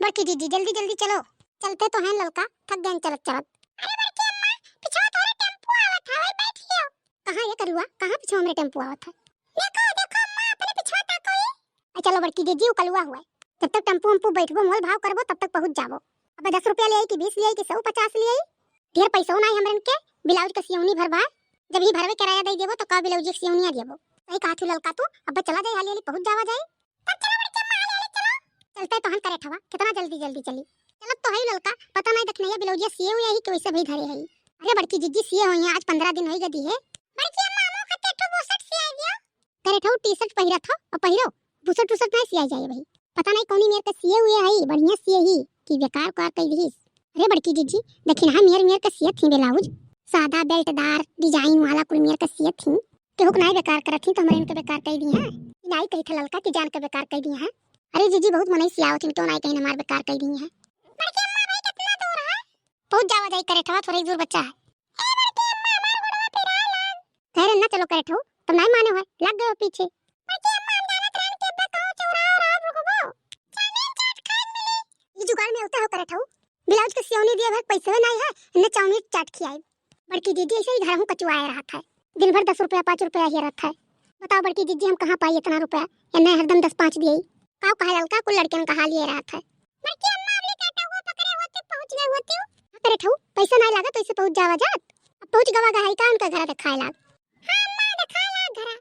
बड़की दीदी जल्दी जल्दी चलो। चलते तो हैं ललका, थक गए चलत चलत। अरे बड़की अम्मा, पीछे थोड़ा टेम्पो आवत है, वही बैठियो। कहां ये करुआ, कहां पीछे हमरे टेम्पो आवत है? देखो देखो अम्मा, अपने पीछे ता कोई। चलो बड़की दीदी, वो कलुआ हुआ है। जब तक टेम्पो हमपो बैठबो, मोल भाव करबो, तब तक पहुंच जाबो। अब 10 रुपया ले आई कि 20 ले आई कि 100 50 ले आई? ढेर पैसा नहीं हमरन के। ब्लाउज का सियौनी भरबा, जब ही भरवे किराया दे देबो तो का ब्लाउज की सियौनिया देबो। सही कहा थी ललका तू। अब चला जाए, हाली हाली पहुंच जावा जाए। तब चलो बड़की अम्मा, हाली हाली चलो। चलते तो हम करे ठवा, कितना जल्दी जल्दी चली। चलत तो है ललका, पता नहीं देखने ये ब्लाउज सिए हुए है कि वैसे भी धरे है। अरे बड़की जीजी सिए हुई है, आज 15 दिन होई गदी है। बड़की अम्मा मो खते ठो बुशर्ट सिया दियो। करे ठो टी-शर्ट पहिरा था और पहिरो, बुशर्ट टुशर्ट नहीं सिया जाए भाई। पता नहीं कौनी मेरे के सिए हुए है, बढ़िया सिए ही कि बेकार कार कई दी। अरे बड़की जीजी देखिन हां, मेरे के सिए थी ब्लाउज सादा बेल्टदार डिजाइन वाला कुल मेरे के सिए थी। केहू के नहीं बेकार करत थी तो हमरे इनके बेकार कई दी है। नहीं कही थे ललका कि जान के बेकार कई दी है। अरे जीजी बहुत मनई सियावत थी तो नहीं कहीं हमार बेकार कई दी है। बड़की अम्मा भाई कितना दूर है? पहुंच जावा जाई करे ठवा, थोड़ी दूर बच्चा है। ए बड़की अम्मा, हमार गोड़वा पिराए लाग। कह रे ना चलो करे ठो, तुम नहीं माने हो, लग गए हो पीछे। बड़की अम्मा हम जाना ट्रेन के बताओ चौराहा और आप रुकबो। चाउमीन चाट खाए मिली। ये जुगाड़ में होता हो करे ठो। ब्लाउज के सियौनी दिए भर पैसे नहीं है, न चाउमीन चाट खियाई। बड़की दीदी ऐसे ही घर हूं कचुआए रहा था। दिन भर 10 रुपया 5 रुपया ही रखा है। बताओ बड़की दीदी हम कहां पाई इतना रुपया? इन्हें हरदम 10 5 दिए। काव कहे ललका कुल लड़कियन कहा लिए रहा था। बड़की अम्मा अबले काटा हुआ पकड़े होते पहुंच गए होते हो। करे ठऊ पैसा नहीं लगा तो इसे पहुंच जावा जात। अब पहुंच गवा गई का उनका घर दिखाए लाग। हां अम्मा दिखाए लाग घर।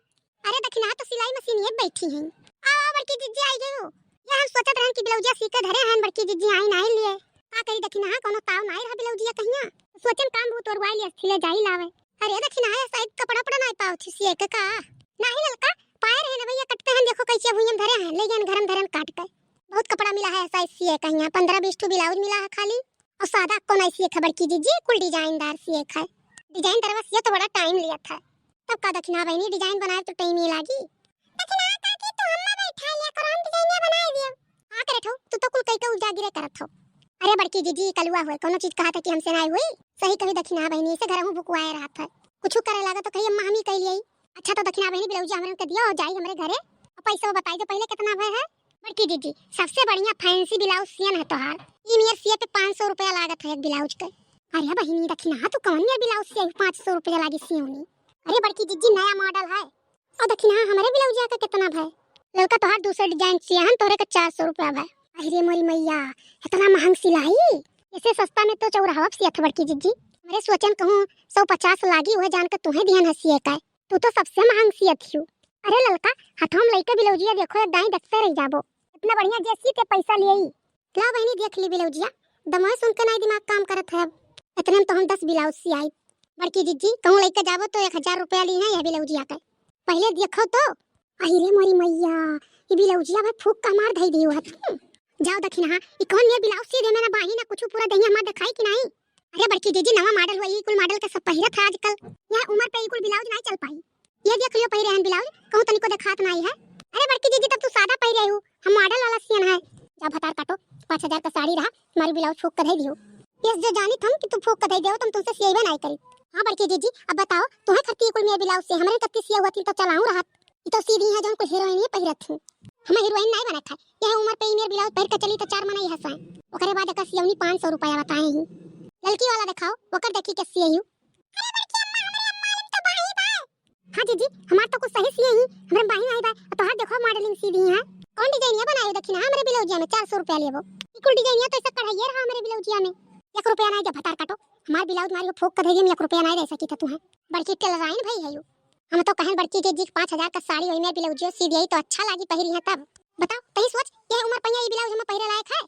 अरे दखना तो सिलाई मशीन ये बैठी हैं। आओ बड़की दीदी आई गई हो। ये हम सोचत रहन कि ब्लाउजिया सी के धरे हैं, बड़की दीदी आई नहीं लिए। का करी दखना कोनो ताव नहीं रहा ब्लाउजिया कहिया। सोचन काम बहुत और वाली अस्थिले जाई लावे। अरे दखना है शायद कपड़ा पड़ा नहीं पाओ थी सिए के का। नहीं ललका पाए रहे न भैया कटते हैं, देखो कैसे हुई हम धरे हैं, ले गए घरम धरन काट के। बहुत कपड़ा मिला है ऐसा सिए कहिया, 15 20 ठो ब्लाउज मिला है खाली। और सादा को नहीं सिए खबर की जीजी, कुल डिजाइनदार सिए है। डिजाइन तरवा सिए तो बड़ा टाइम लिया था। तब का दखना बहनी डिजाइन बनाए तो टाइम ही लागी। दखना ताकि तू हम बैठा लिया कर, हम डिजाइन बनाए दियो। हां करे ठो, तू तो कुल कई के उलझा गिरे करत हो। अरे बड़की जीजी कलुआ हुए, कोनो चीज कहा था कि हमसे नहीं हुई। सही कभी दखना बहनी से घर हूं बुकवाए रहा था। कुछ करे लगा तो कही अम्मा हम ही कह लियई। अच्छा तो दखना बहनी ब्लाउज हमरे के दियो और जाई हमरे घरे। और पैसा बताई दो पहले कितना भय है। बड़की जीजी सबसे बढ़िया फैंसी ब्लाउज सियन है तोहार। ई मेर सिए पे 500 रुपया लागत है एक ब्लाउज के। अरे बहनी दखना तू कौन मेर ब्लाउज सिए 500 रुपया लागी सियोनी? अरे बड़की जीजी नया मॉडल है। और दखना हमरे ब्लाउज का कितना भय? ललका तोहार दूसरे डिजाइन सिए हन, तोरे का 400 रुपया भय। अरे मोरी मैया इतना महंग सिलाई, इससे सस्ता में तो चौराहा सिए थ बड़की जीजी। मेरे सोचन कहूं 150 लागी हुए जान के तुम्हें ध्यान हसिए का। तू तो सबसे महंग सिए थियो। अरे ललका हथों में लइके ब्लाउजिया देखो एक दाई देखते रह जाबो। इतना बढ़िया जैसी ते पैसा लियई। ला बहनी देख ली ब्लाउजिया, दमोय सुन के नहीं दिमाग काम करत है। इतने में तो हम 10 ब्लाउज सियाई। बड़की जीजी कहूं लइके जाबो तो 1000 रुपया ली है ये ब्लाउजिया का। पहले देखो तो। अरे मोरी मैया ये ब्लाउजिया में फूक का मार धई दियो है। जाओ दखिना ई कौन मेरे ब्लाउज सी दे मैंने बाही ना कुछ पूरा दहिया मार दिखाई कि नहीं। अरे बड़की जीजी नवा मॉडल हुआ, ई कुल मॉडल का सब पहिरत है आजकल। यह उम्र पे ई कुल ब्लाउज नहीं चल पाई। ये देख लियो पहिरे हैं ब्लाउज, कहूं तनिको दिखात नहीं है। अरे बड़की जीजी तब तू सादा पहिरे हो, हम मॉडल वाला सियन है। जा भतार काटो, 5000 का साड़ी रहा, हमारी ब्लाउज फूक कर दे दियो। यस जो जानी थम कि तू फूक कर दे देओ, तुम तुमसे सिएबे नहीं करी। हां बड़की जीजी अब बताओ तुम्हें खत्ती कुल मेरे ब्लाउज से हमरे कत्ती सिया हुआ थी तो चलाऊं रहा। ई तो सीधी है जोन को हीरोइन ही पहिरत हूं। हम हीरोइन नहीं बनत है। यह उम्र पे ई मेरे ब्लाउज पहिर के चली तो 4 मना ही हंसाए। ओकरे बाद का सियौनी 500 रुपया बताए ही। लड़की वाला दिखाओ, ओकर देखी के सिए ही। अरे बड़की अम्मा हमरे मालूम तो बाही बा। हां जीजी हमार तो कुछ सही सिए ही, हमरे बाही नहीं बा। तोहार देखो मॉडलिंग सीधी है। कौन डिजाइनिया बनायो दखिना हमरे ब्लाउजिया में 400 रुपया लेबो। ई कुल डिजाइनिया तो ऐसा कढ़ाइए रहा हमरे ब्लाउजिया में। 1 रुपया नहीं जब भतार काटो, हमार ब्लाउज मारी फूक कर देगे, 1 रुपया नहीं दे सकी त तू है। बड़की टेलराइन भाई है यू। हम तो कहन बड़की जीजी 5000 का साड़ी होई में ब्लाउजियो सी दियई तो अच्छा लागी पहिरी है तब। बताओ तही सोच ये उम्र पे ये ब्लाउज हम पहिरे लायक है।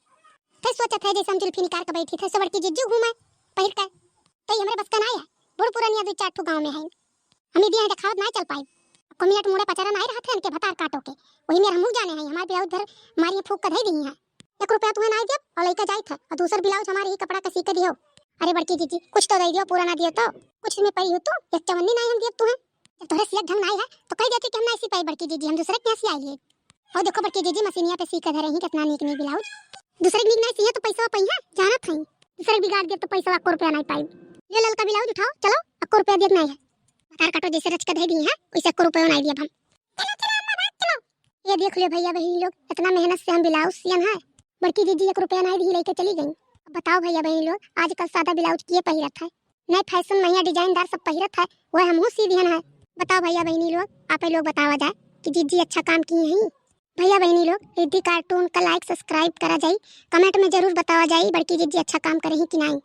तही सोचत है जैसे हम जुल्फी निकाल के बैठी थे, सब बड़की जीजू घूमे पहिर के। तही हमरे बस का नहीं है। बूढ़ पुरानिया 2 4 ठो गांव में है। हमें दिया दिखावत नहीं चल पाई। को मिनट मुड़े पचरा नहीं रहत है इनके भतार काटो के। वही मेरे हमू जाने हैं, हमार ब्लाउज धर मारी फूक कर दे दी है। 1 रुपया तुम्हें नहीं देब और लइका जाई था और दूसर ब्लाउज हमारे ही कपड़ा का सी के दियो। अरे बड़की जीजी कुछ तो दे दियो, पूरा ना दियो तो कुछ में पई हो तो एक चवन्नी नहीं हम देब तुम्हें। जब तोरे सियत ढंग नहीं है तो कह देती कि हम नहीं सी पाई बड़की जीजी, हम दूसरे के सी आई है। और देखो बड़की जीजी मशीनिया पे सी के धरे ही कितना नीक नीक ब्लाउज। दूसरे नीक नहीं सिए तो पैसा पई है जाना था। दूसरे बिगाड़ दे तो पैसा 1 रुपया नहीं पाई। ये ललका ब्लाउज उठाओ चलो, 1 रुपया देत नहीं है। तार काटो जैसे रच के दे दी है वैसे 1 रुपया नहीं दिया हम। चलो चलो अम्मा बात चलो। ये देख लियो भैया बहन लोग, इतना मेहनत से हम ब्लाउज सियन है बड़की दीदी 1 रुपया नहीं दी लेके चली गई। अब बताओ भैया बहनी लोग, आजकल सादा ब्लाउज किए पहिरत है, नए फैशन में डिजाइनदार सब पहिरत है, वह हमहू सी दिहन है। बताओ भैया बहनी लोग, आप लोग बतावा जाए कि दीदी अच्छा काम किए हैं। भैया बहनी लोग, रिद्धि कार्टून का लाइक सब्सक्राइब करा जाए, कमेंट में जरूर बतावा जाए बड़की दीदी अच्छा काम करे कि नहीं।